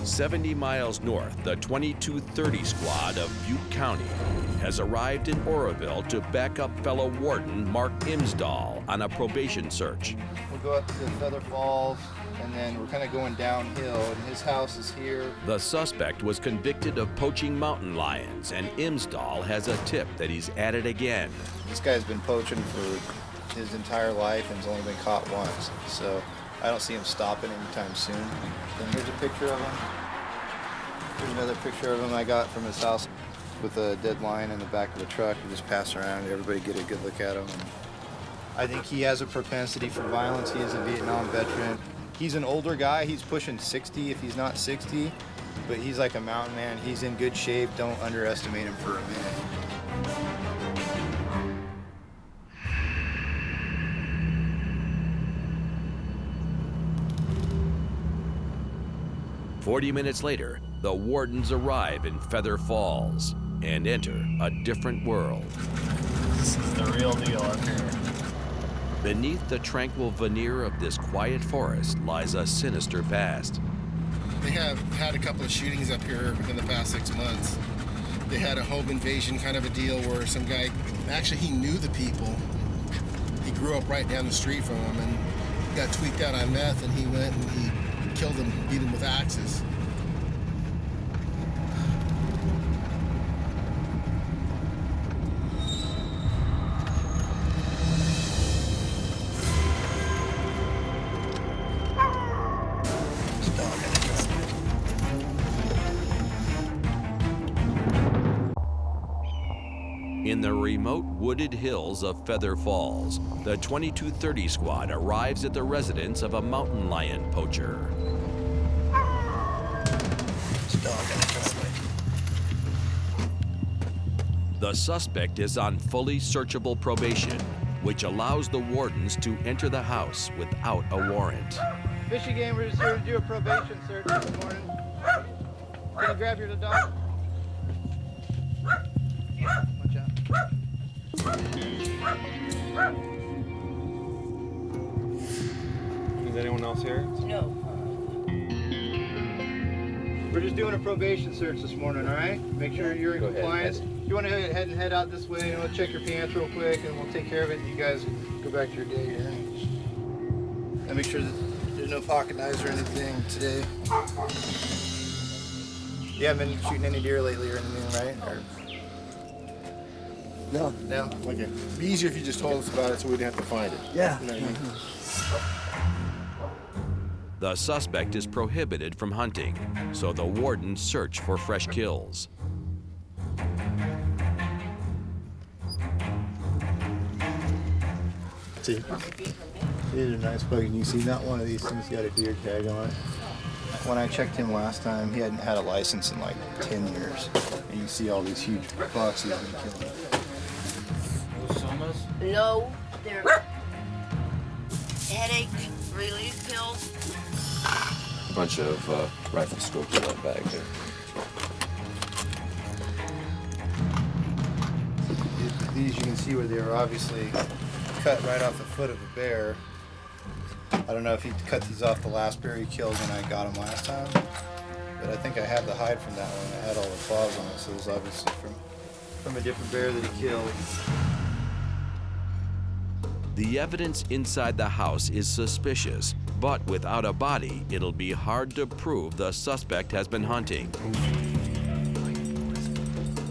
70 miles north, the 2230 squad of Butte County has arrived in Oroville to back up fellow warden Mark Imsdahl on a probation search. We'll go up to Feather Falls, and then we're kind of going downhill, and his house is here. The suspect was convicted of poaching mountain lions, and Imsdahl has a tip that he's at it again. This guy's been poaching for his entire life and has only been caught once, so I don't see him stopping anytime soon. Then here's a picture of him. Here's another picture of him I got from his house with a dead lion in the back of the truck. We just pass around, everybody get a good look at him. I think he has a propensity for violence. He is a Vietnam veteran. He's an older guy. He's pushing 60 if he's not 60, but he's like a mountain man. He's in good shape. Don't underestimate him for a minute. 40 minutes later, the wardens arrive in Feather Falls and enter a different world. This is the real deal up here. Beneath the tranquil veneer of this quiet forest lies a sinister past. They have had a couple of shootings up here within the past 6 months. They had a home invasion kind of a deal where some guy, actually he knew the people. He grew up right down the street from them and got tweaked out on meth, and he went and he killed them, beat them with axes. In the remote wooded hills of Feather Falls, the 2230 squad arrives at the residence of a mountain lion poacher. The suspect is on fully searchable probation, which allows the wardens to enter the house without a warrant. Fish and Game Wardens here to do a probation search this morning. Can you grab your dog? Watch out. Is anyone else here? No. We're just doing a probation search this morning, all right? Make sure you're in compliance. If you want to go ahead and head out this way, and we'll check your pants real quick, and we'll take care of it. You guys go back to your day here. And make sure that there's no pocket knives or anything today. You haven't been shooting any deer lately or anything, right? Or... No. No? Okay. It'd be easier if you just told us about it so we didn't have to find it. Yeah. You know what I mean? The suspect is prohibited from hunting, so the wardens search for fresh kills. See, these are nice bugs. You see, not one of these things got a deer tag on it. When I checked him last time, he hadn't had a license in like 10 years. And you see all these huge bucks he's been killing. No, they're headache relief pills. Bunch of rifle scopes in that bag there. These you can see where they were obviously cut right off the foot of a bear. I don't know if he cut these off the last bear he killed when I got him last time, but I think I have the hide from that one. I had all the claws on it, so it was obviously from a different bear that he killed. The evidence inside the house is suspicious, but without a body, it'll be hard to prove the suspect has been hunting.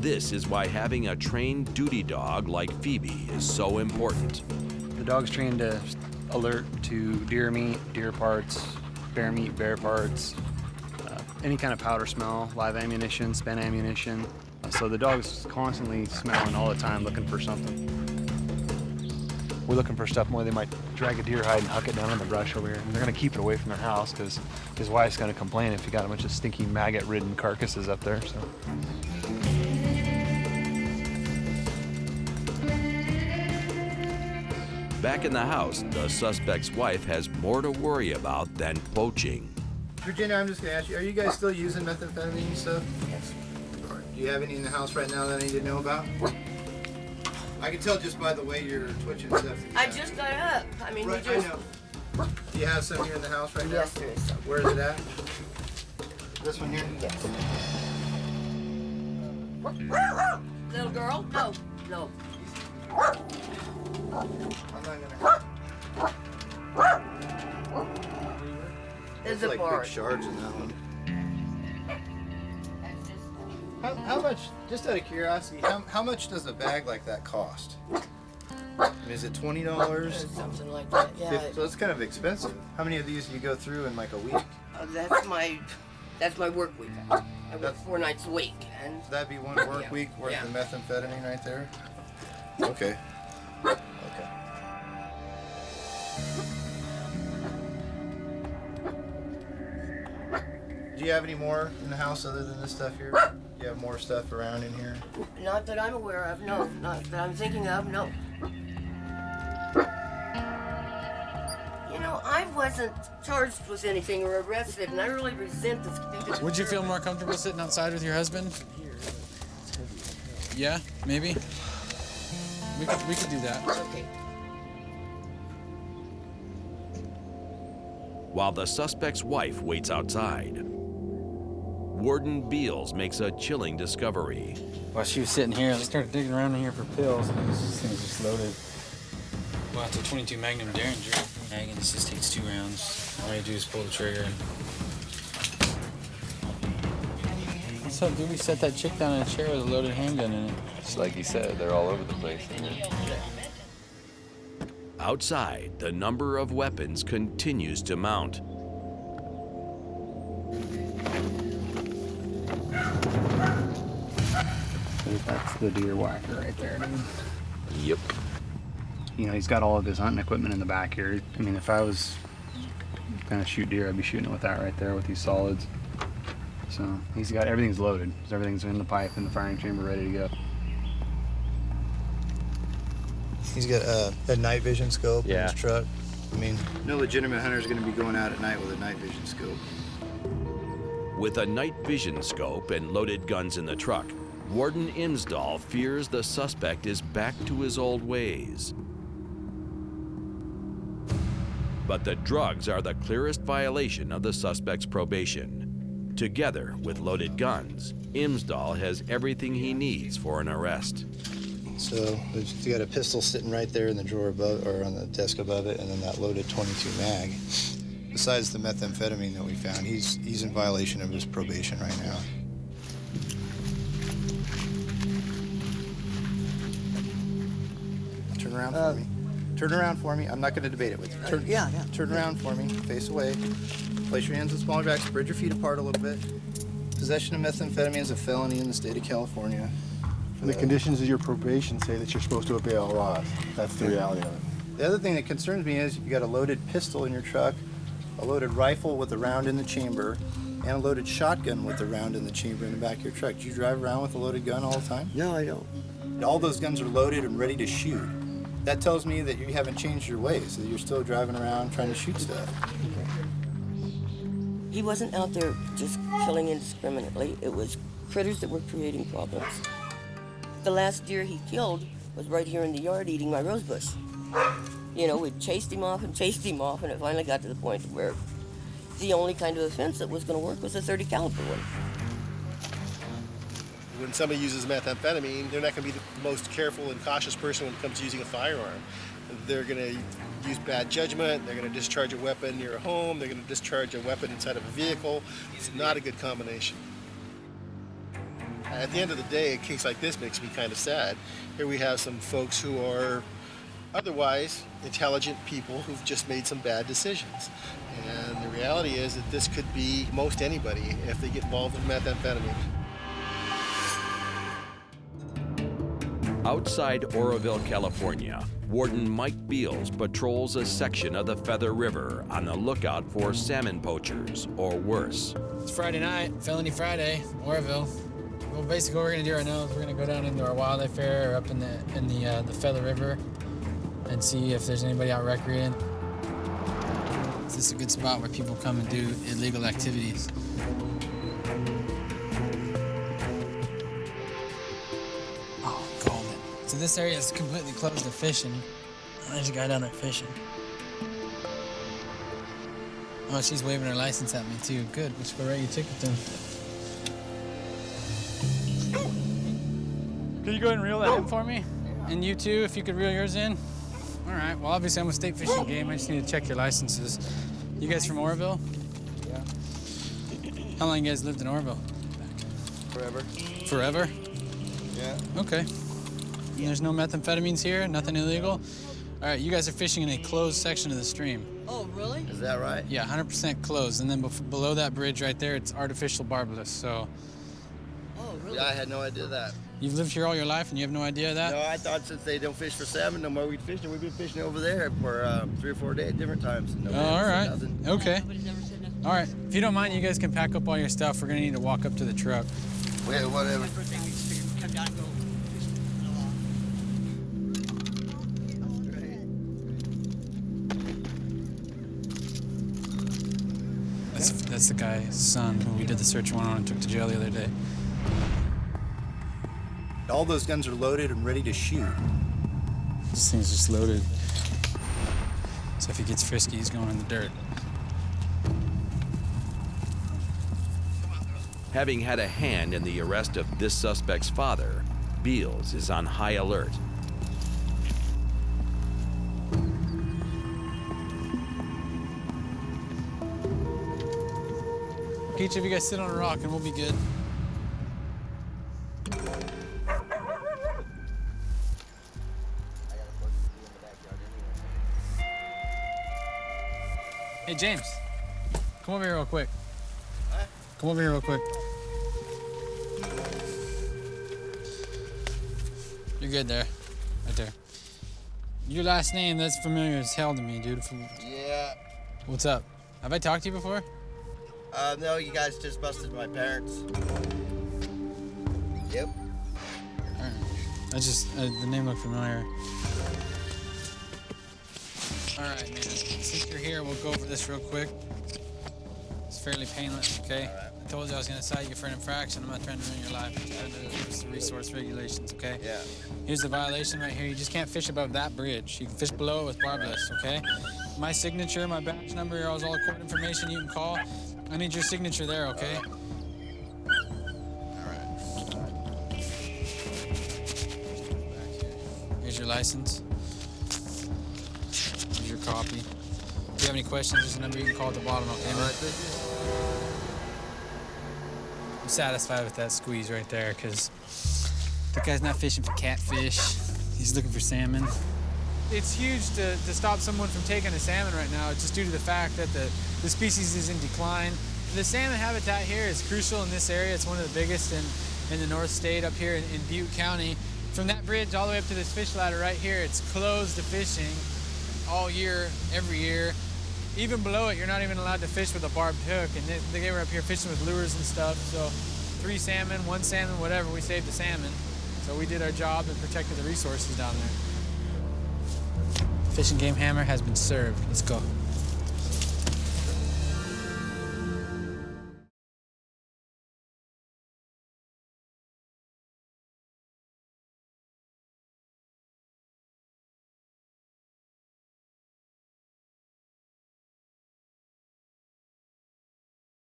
This is why having a trained duty dog like Phoebe is so important. The dog's trained to alert to deer meat, deer parts, bear meat, bear parts, any kind of powder smell, live ammunition, spent ammunition. So the dog's constantly smelling all the time, looking for something. We're looking for stuff more. They might drag a deer hide and huck it down in the brush over here. And they're going to keep it away from their house because his wife's going to complain if you got a bunch of stinky maggot-ridden carcasses up there. So. Back in the house, the suspect's wife has more to worry about than poaching. Virginia, I'm just going to ask you, are you guys still using methamphetamine and stuff? Yes. Do you have any in the house right now that I need to know about? I can tell just by the way you're twitching and stuff. I just got up. I mean, Right, you just... I know. Do you have some here in the house right now? Yes, there is some. Where is it at? This one here? Yes. Little girl? No, no. I'm not gonna. There's a like bar. big shards in that one. How much, just out of curiosity, how much does a bag like that cost? I mean, is it $20? Something like that, yeah. So it's kind of expensive. How many of these do you go through in like a week? That's my work week. I work 4 nights a week, and That'd be one work Yeah. week worth Yeah. of methamphetamine right there? Okay. Okay. Do you have any more in the house other than this stuff here? Do you have more stuff around in here? not that I'm aware of. No, not that I'm thinking of. No. You know, I wasn't charged with anything or arrested, and I really resent this. Would you feel more comfortable sitting outside with your husband? Yeah, maybe. We could do that. Okay. While the suspect's wife waits outside, Warden Beals makes a chilling discovery. While she was sitting here, I started digging around in here for pills, and this thing's just loaded. Well, it's a 22 Magnum Derringer mag, and this just takes 2 rounds. All you do is pull the trigger. What's up, dude? We set that chick down in a chair with a loaded handgun in it. Just like you said, they're all over the place. Outside, the number of weapons continues to mount. That's the deer whacker right there, dude. Yep. You know, he's got all of his hunting equipment in the back here. I mean, if I was gonna shoot deer, I'd be shooting it with that right there with these solids. So he's got everything's loaded. So everything's in the pipe in the firing chamber, ready to go. He's got a night vision scope in Yeah. his truck. I mean, no legitimate hunter is going to be going out at night with a night vision scope. With a night vision scope and loaded guns in the truck, Warden Imsdahl fears the suspect is back to his old ways. But the drugs are the clearest violation of the suspect's probation. Together with loaded guns, Imsdahl has everything he needs for an arrest. So he's got a pistol sitting right there in the drawer above, or on the desk above it, and then that loaded 22 mag. Besides the methamphetamine that we found, he's in violation of his probation right now. Turn around for me. Turn around for me. I'm not going to debate it with you. Yeah. Turn around for me. Face away. Place your hands on smaller back. Spread your feet apart a little bit. Possession of methamphetamine is a felony in the state of California. And the conditions of your probation say that you're supposed to obey all laws. That's the reality of it. The other thing that concerns me is you got a loaded pistol in your truck, a loaded rifle with a round in the chamber, and a loaded shotgun with a round in the chamber in the back of your truck. Do you drive around with a loaded gun all the time? No, I don't. All those guns are loaded and ready to shoot. That tells me that you haven't changed your ways, that you're still driving around trying to shoot stuff. He wasn't out there just killing indiscriminately. It was critters that were creating problems. The last deer he killed was right here in the yard eating my rose bush. You know, we chased him off, and it finally got to the point where the only kind of offense that was going to work was a .30 caliber one. When somebody uses methamphetamine, they're not going to be the most careful and cautious person when it comes to using a firearm. They're going to use bad judgment, they're going to discharge a weapon near a home, they're going to discharge a weapon inside of a vehicle. It's not a good combination. At the end of the day, a case like this makes me kind of sad. Here we have some folks who are otherwise intelligent people who've just made some bad decisions. And the reality is that this could be most anybody if they get involved with methamphetamine. Outside Oroville, California, Warden Mike Beals patrols a section of the Feather River on the lookout for salmon poachers, or worse. It's Friday night, Felony Friday, Oroville. Well, basically what we're gonna do right now is we're gonna go down into our wildlife area or up in the Feather River and see if there's anybody out recreating. Is this a good spot where people come and do illegal activities? Oh, called it. So this area is completely closed to fishing. There's a guy down there fishing. Oh, she's waving her license at me too. Good, let's go write your ticket then. Could you go ahead and reel that in for me? And you too, if you could reel yours in? All right, well, obviously I'm a state fishing game. I just need to check your licenses. You guys from Oroville? Yeah. How long you guys lived in Oroville? Forever. Forever? Yeah. Okay. And there's no methamphetamines here? Nothing illegal? All right, you guys are fishing in a closed section of the stream. Oh, really? Is that right? Yeah, 100% closed. And then below that bridge right there, it's artificial barbless. So Oh, really? Yeah, I had no idea that. you've lived here all your life and you have no idea of that? No, I thought since they don't fish for salmon no more, we'd fish. We've been fishing over there for 3 or 4 days, different times. Oh, all right. Nothing. Okay. Nobody's ever said nothing. All right. If you don't mind, you guys can pack up all your stuff. We're going to need to walk up to the truck. Wait, whatever. My birthday, we just figured we'd come down and go fishing in the lawn. That's the guy's son who we did the search warrant on and took to jail the other day. All those guns are loaded and ready to shoot. This thing's just loaded. So if he gets frisky, he's going in the dirt. Having had a hand in the arrest of this suspect's father, Beals is on high alert. Each of you guys sit on a rock and we'll be good. Hey, James. Come over here real quick. Come over here real quick. You're good there. Right there. Your last name, that's familiar as hell to me, dude. Yeah. What's up? Have I talked to you before? No, you guys just busted my parents. Yep. All right. The name looked familiar. All right, man. Since you're here, we'll go over this real quick. It's fairly painless, okay? All right. I told you I was gonna cite you for an infraction. I'm not trying to ruin your life. I'm just trying to use the resource regulations, okay? Yeah. Here's the violation right here. You just can't fish above that bridge. You can fish below it with barbless, okay? My signature, my badge number, all court information you can call. I need your signature there, okay? All right. Here's your license. Here's your copy. If you have any questions, there's a number you can call at the bottom, okay? All man? right, thank you. I'm satisfied with that squeeze right there, because that guy's not fishing for catfish. He's looking for salmon. It's huge to stop someone from taking a salmon right now, just due to the fact that the species is in decline. The salmon habitat here is crucial in this area. It's one of the biggest in the North State up here in Butte County. From that bridge all the way up to this fish ladder right here, it's closed to fishing all year, every year. Even below it, you're not even allowed to fish with a barbed hook, and they were up here fishing with lures and stuff. So 3 salmon, 1 salmon, whatever, we saved the salmon. So we did our job and protected the resources down there. Fishing game hammer has been served. Let's go.